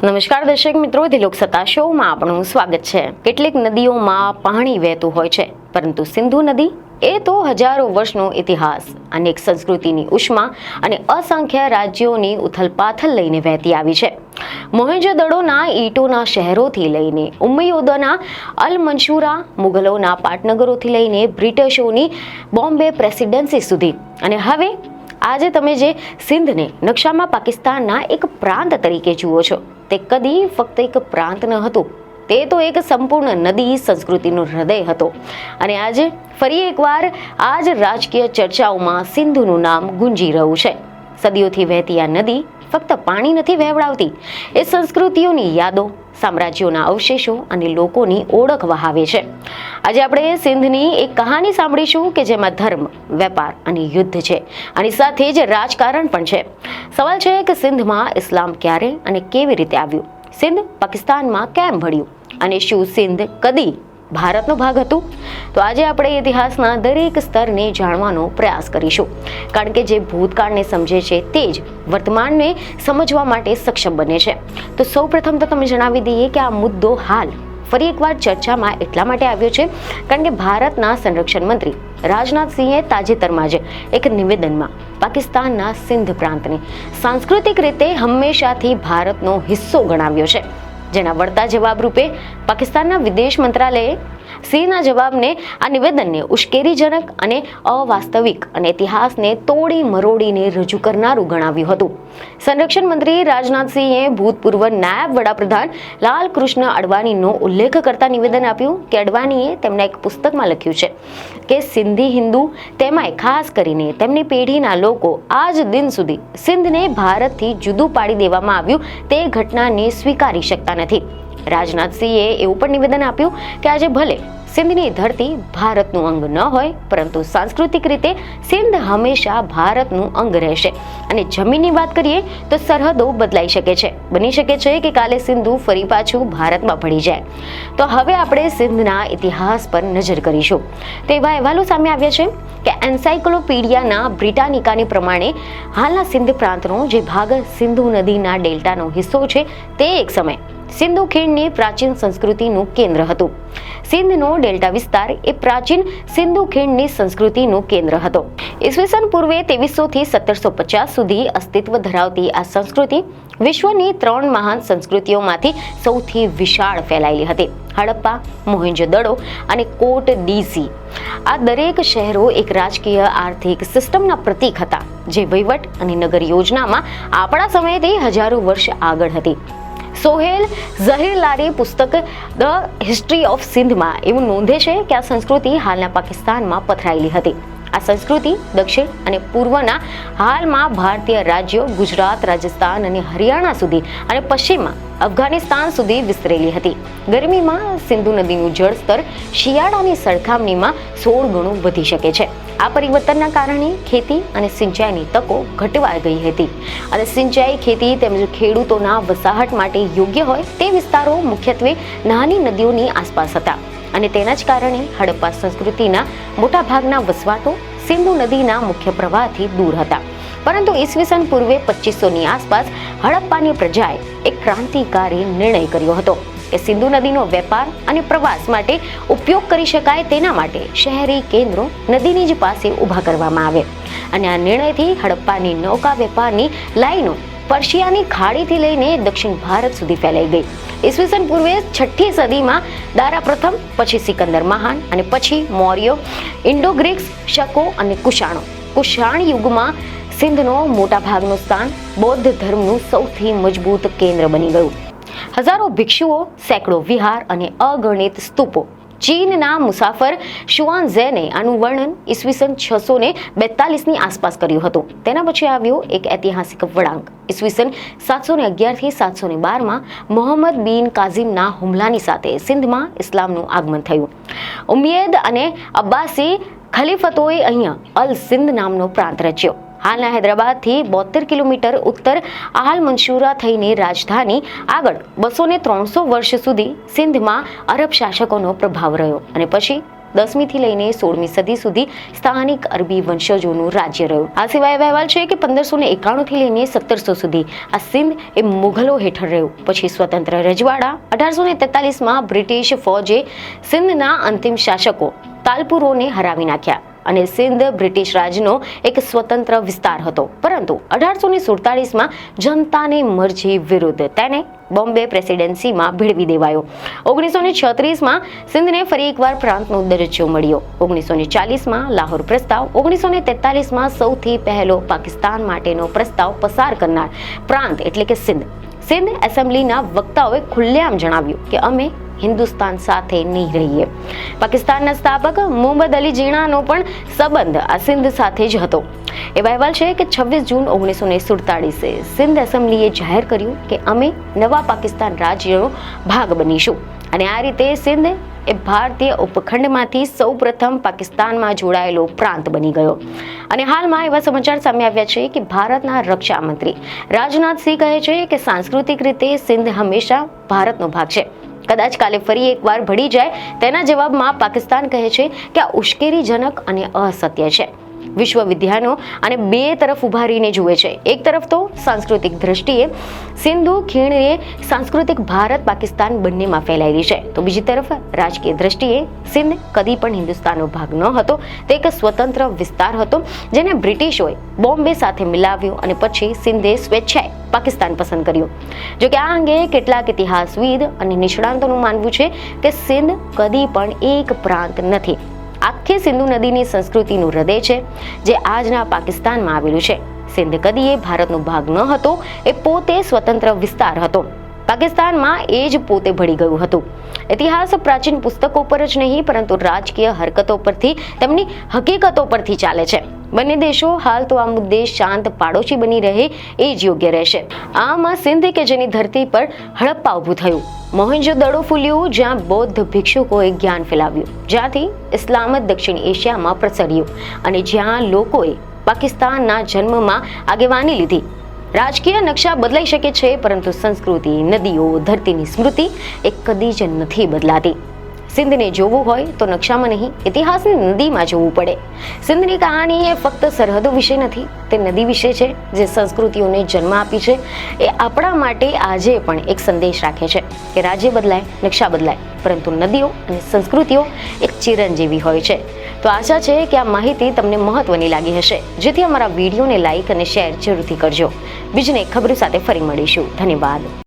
નમસ્કાર દર્શક મિત્રો, દિલોક સત્તા શોમાં આપણું સ્વાગત છે. કેટલીક નદીઓમાં પાણી વહેતું હોય છે, પરંતુ સિંધુ નદી એ તો હજારો વર્ષનો ઇતિહાસ, અનેક સંસ્કૃતિની ઉષ્મા અને અસંખ્ય રાજ્યોની ઉથલપાથલ લઈને વહેતી આવી છે. મોહેંજો-દડોના ઈંટોના શહેરોથી લઈને ઉમ્મયદોના અલ મંસૂરા, મુગલોના પાટનગરોથી લઈને બ્રિટિશોની બોમ્બે પ્રેસિડેન્સી સુધી, અને હવે આજે તમે જે સિંધને નકશામાં પાકિસ્તાનના એક પ્રાંત તરીકે જુઓ છો, તે કદી ફક્ત એક પ્રાંત ન હતું, તે તો એક સંપૂર્ણ નદી સંસ્કૃતિનો હૃદય હતો. અને આજે ફરી એકવાર આ જ રાજકીય ચર્ચાઓમાં સિંધુનું નામ ગુંજી રહ્યું છે. સદીઓથી વહેતી આ નદી ફક્ત પાણી નથી વહેવડાવતી, એ સંસ્કૃતિઓની યાદો, સામ્રાજ્યોના અવશેષો અને લોકોની ઓળખ વહાવે છે. આજે આપણે સિંધની એક કહાની સાંભળીશું કે જેમાં ધર્મ, વેપાર અને યુદ્ધ છે, અને સાથે જ રાજકારણ પણ છે. સવાલ છે કે સિંધમાં ઇસ્લામ ક્યારે અને કેવી રીતે આવ્યું? સિંધ પાકિસ્તાનમાં કેમ ભળ્યું? અને શું સિંધ કદી ભારતનો ભાગ હતું? તો આજે આપણે ઇતિહાસના દરેક સ્તરને જાણવાનો પ્રયાસ કરીશું, કારણ કે જે ભૂતકાળને સમજે છે તે જ વર્તમાનને સમજવા માટે સક્ષમ બને છે. તો સૌપ્રથમ તો તમે જણાવી દઈએ કે આ મુદ્દો હાલ ફરી એકવાર ચર્ચામાં એટલા માટે આવ્યો છે કારણ કે ભારતના સંરક્ષણ મંત્રી રાજનાથસિંહે તાજેતરમાં જ એક નિવેદનમાં પાકિસ્તાનના સિંધ પ્રાંતને સાંસ્કૃતિક રીતે હંમેશાથી ભારતનો હિસ્સો ગણાવ્યો છે, જેના વળતા જવાબ રૂપે પાકિસ્તાનના વિદેશ મંત્રાલયે સિંહના જવાબને, આ નિવેદનને ઉશ્કેરણીજનક અને અવાસ્તવિક અને ઇતિહાસને તોડી મરોડીને રજૂ કરનારું ગણાવ્યું હતું. સંરક્ષણ મંત્રી રાજનાથસિંહે ભૂતપૂર્વ નાયબ વડાપ્રધાન લાલકૃષ્ણ અડવાણીનો ઉલ્લેખ કરતા નિવેદન આપ્યું કે અડવાણીએ તેમના એક પુસ્તકમાં લખ્યું છે કે સિંધી હિન્દુ, તેમાંય ખાસ કરીને તેમની પેઢીના લોકો આજ દિન સુધી સિંધને ભારતથી જુદું પાડી દેવામાં આવ્યું તે ઘટનાને સ્વીકારી શકતા નથી. રાજનાથસિંહે એવું પણ નિવેદન આપ્યું કે આજે ભલે સિંધની ધરતી ભારતનું અંગ ન હોય, પરંતુ સાંસ્કૃતિક રીતે સિંધ હંમેશા ભારતનું અંગ રહેશે. અને જમીનની વાત કરીએ તો સરહદો બદલાઈ શકે છે, બની શકે છે કે કાલે સિંધુ ફરી પાછું ભારતમાં ભળી જાય. તો હવે આપણે સિંધના ઇતિહાસ પર નજર કરીશું. તો એવા અહેવાલો સામે આવ્યા છે કે એન્સાઇક્લોપીડિયાના બ્રિટાનિકાની પ્રમાણે હાલના સિંધ પ્રાંતનો જે ભાગ સિંધુ નદીના ડેલ્ટાનો હિસ્સો છે, તે એક સમય સિંધુ ખીણની પ્રાચીન સંસ્કૃતિનું કેન્દ્ર હતું. સિંધનો ડેલ્ટા વિસ્તાર એ પ્રાચીન સિંધુ ખીણની સંસ્કૃતિનું કેન્દ્ર હતો. ઈસવીસન પૂર્વે 2300 થી 1750 સુધી અસ્તિત્વ ધરાવતી આ સંસ્કૃતિ વિશ્વની 3 મહાન સંસ્કૃતિઓમાંથી સૌથી વિશાળ ફેલાયેલી હતી. હડપ્પા, મોહેંજો-દડો અને કોટ ડીસી, આ દરેક શહેરો એક રાજકીય આર્થિક સિસ્ટમના પ્રતીક હતા, જે વહીવટ અને નગર યોજનામાં આપણા સમયથી હજારો વર્ષ આગળ હતી. સોહેલ ઝહીરલારી પુસ્તક ધ હિસ્ટ્રી ઓફ સિંધમાં એવું નોંધે છે કે આ સંસ્કૃતિ હાલના પાકિસ્તાનમાં પથરાયેલી હતી. આ સંસ્કૃતિ દક્ષિણ અને પૂર્વના હાલમાં ભારતીય રાજ્યો ગુજરાત, રાજસ્થાન અને હરિયાણા સુધી અને પશ્ચિમમાં અફઘાનિસ્તાન સુધી વિસ્તરેલી હતી. ગરમીમાં સિંધુ નદીનું જળસ્તર શિયાળાની સરખામણીમાં 16 ગણું વધી શકે છે. આ પરિવર્તનના કારણે ખેતી અને સિંચાઈની તકો ઘટવા ગઈ હતી, અને સિંચાઈ, ખેતી તેમજ ખેડૂતોના વસાહત માટે યોગ્ય હોય તે વિસ્તારો મુખ્યત્વે નાની નદીઓની આસપાસ હતા, અને તેના જ કારણે હડપ્પા સંસ્કૃતિના મોટા ભાગના વસવાટો સિંધુ નદીના મુખ્ય પ્રવાહથી દૂર હતા. પરંતુ ઈસવીસન પૂર્વે 2500ની આસપાસ હડપ્પાની પ્રજાએ એક ક્રાંતિકારી નિર્ણય કર્યો હતો કે સિંધુ નદીનો વેપાર અને પ્રવાસ માટે ઉપયોગ કરી શકાય, તેના માટે શહેરી કેન્દ્રો નદીની જ પાસે ઊભા કરવામાં આવે. અને આ નિર્ણયથી હડપ્પાની નૌકા વેપારની લાઈનો પર્શિયાની ખાડીથી લઈને દક્ષિણ ભારત સુધી ફેલાઈ ગઈ. ઈસવીસન પૂર્વે 6ઠ્ઠી સદીમાં દારા પ્રથમ, પછી સિકંદર મહાન અને પછી મૌર્યો, ઇન્ડો ગ્રીક્સ, શકો અને કુષાણ યુગમાં સિંધનો મોટા ભાગનું સ્થાન બૌદ્ધ ધર્મનું સૌથી મજબૂત કેન્દ્ર બની ગયું. હજારો ભિક્ષુઓ, સેંકડો વિહાર અને અગણિત સ્તૂપો. ચીનના મુસાફર શુઆનઝેને આનું વર્ણન ઈસવીસન 642ની આસપાસ કર્યું હતું. તેના પછી આવ્યો એક ઐતિહાસિક વળાંક. ઈસવીસન 711 થી 712માં મોહમ્મદ બિન કાઝિમના હુમલાની સાથે સિંધમાં ઇસ્લામનું આગમન થયું. ઉમ્મયદ અને અબ્બાસી ખલીફતોએ અહીંયા અલ સિંધ નામનો પ્રાંત રચ્યો. હાલના હૈદરાબાદથી 72 કિલોમીટર ઉત્તર આલ મંસૂરા થઈને રાજધાની આગળ 200 ને 300 વર્ષ સુધી સિંધમાં અરબ શાસકોનો પ્રભાવ રહ્યો, અને પછી 10મી થી લઈને 16મી સદી સુધી સ્થાનિક અરબી વંશજોનું રાજ્ય રહ્યું. આ સિવાય અહેવાલ છે કે 1591 થી લઈને 1700 સુધી આ સિંધ એ મુઘલો હેઠળ રહ્યું. પછી સ્વતંત્ર રજવાડા 1843માં બ્રિટિશ ફૌજે સિંધના અંતિમ શાસકો તાલપુરોને હરાવી નાખ્યા અને સિંધ બ્રિટિશ રાજનો એક સ્વતંત્ર વિસ્તાર હતો. પરંતુ 1847માં જનતાની મરજી વિરુદ્ધ તેને બોમ્બે પ્રેસિડેન્સીમાં ભેળવી દેવાયો. 1936માં સિંધને ફરી એકવાર પ્રાંતનો દરજ્જો મળ્યો. 1940માં લાહોર પ્રસ્તાવ, 1943માં સૌથી પહેલો પાકિસ્તાન માટેનો પ્રસ્તાવ પસાર કરનાર પ્રાંત એટલે કે સિંધ. સિંધ એસેમ્બલીના વક્તાઓએ ખુલ્લેઆમ જણાવ્યું કે અમે હિન્દુસ્તાન સાથે નહીં રહીએ. પાકિસ્તાનના સ્થાપક મોહમ્મદ અલી જીણાનો પણ સંબંધ આ સિંધ સાથે જ હતો. એવા અહેવાલ છે કે 26 જૂન 1947 સિંધ એસેમ્બલીએ જાહેર કર્યું કે અમે નવા પાકિસ્તાન રાજ્યનો ભાગ બનીશું અને આ રીતે સિંધ એ ભારતીય ઉપખંડમાંથી સૌપ્રથમ પાકિસ્તાનમાં જોડાયેલો પ્રાંત બની ગયો. અને હાલમાં એવા સમાચાર સામે આવ્યા છે કે ભારતના રક્ષા મંત્રી રાજનાથસિંહ કહે છે કે સાંસ્કૃતિક રીતે સિંધ હંમેશા ભારતનો ભાગ છે. કદાચ કાલે ફરી એકવાર ભળી જાય તેના જવાબમાં પાકિસ્તાન કહે છે કે આ ઉશ્કેરીજનક અને અસત્ય છે. વિશ્વ વિદ્યાનો અને બે તરફ ઉભા રહીને જુએ છે. એક તરફ તો સાંસ્કૃતિક દ્રષ્ટિએ સિંધુ ખીણએ સાંસ્કૃતિક ભારત પાકિસ્તાન બંનેમાં ફેલાયેલી છે, તો બીજી તરફ રાજકીય દ્રષ્ટિએ સિંધ કદી પણ હિન્દુસ્તાનનો ભાગ ન હતો. તે એક સ્વતંત્ર વિસ્તાર હતો જેને બ્રિટિશોએ બોમ્બે સાથે મિલાવ્યું અને પછી સિંધે સ્વેચ્છાએ પાકિસ્તાન પસંદ કર્યું. જોકે આ અંગે કેટલાક ઇતિહાસવિદ અને નિષ્ણાંતોનું માનવું છે કે સિંધ કદી પણ એક પ્રાંત નથી. આખી સિંધુ નદીની સંસ્કૃતિનું હૃદય છે જે આજના પાકિસ્તાનમાં આવેલું છે. સિંધ કદીએ ભારતનો ભાગ ન હતો, એ પોતે સ્વતંત્ર વિસ્તાર હતો. પાકિસ્તાનમાં એ જ પોતે ભળી ગયું હતું. ઇતિહાસ પ્રાચીન પુસ્તકો પર જ નહીં પરંતુ રાજકીય હરકતો પરથી, તેમની હકીકતો પરથી ચાલે છે. બંને દેશો હાલ તો આ મુદ્દે શાંત પાડોશી બની રહે એ જ યોગ્ય રહેશે. આમાં સિંધ કે જેની ધરતી પર હડપ્પા ઊભું થયું, મોહેંજો-દડો ફૂલ્યું જ્યાં બૌદ્ધ ભિક્ષુકોએ જ્ઞાન ફેલાવ્યું, જ્યાંથી ઇસ્લામ દક્ષિણ એશિયામાં પ્રસર્યું અને જ્યાં લોકોએ પાકિસ્તાનના જન્મમાં આગેવાની લીધી. રાજકીય નકશા બદલાઈ શકે છે પરંતુ સંસ્કૃતિ, નદીઓ, ધરતીની સ્મૃતિ એ કદી જ નથી બદલાતી. સિંધને જોવું હોય તો નકશામાં નહીં, ઇતિહાસની નદીમાં જોવું પડે. સિંધની કહાની એ ફક્ત સરહદો વિશે નથી, તે નદી વિશે છે જે સંસ્કૃતિઓને જન્મ આપી છે. એ આપણા માટે આજે પણ એક સંદેશ રાખે છે કે રાજ્ય બદલાય, નકશા બદલાય, પરંતુ નદીઓ અને સંસ્કૃતિઓ એક ચિરંજીવી હોય છે. તો આશા છે કે આ માહિતી તમને મહત્વની લાગી હશે, જેથી અમારા વિડીયોને લાઈક અને શેર જરૂરથી કરજો. બીજને ખબર સાથે ફરી મળીશું. ધન્યવાદ.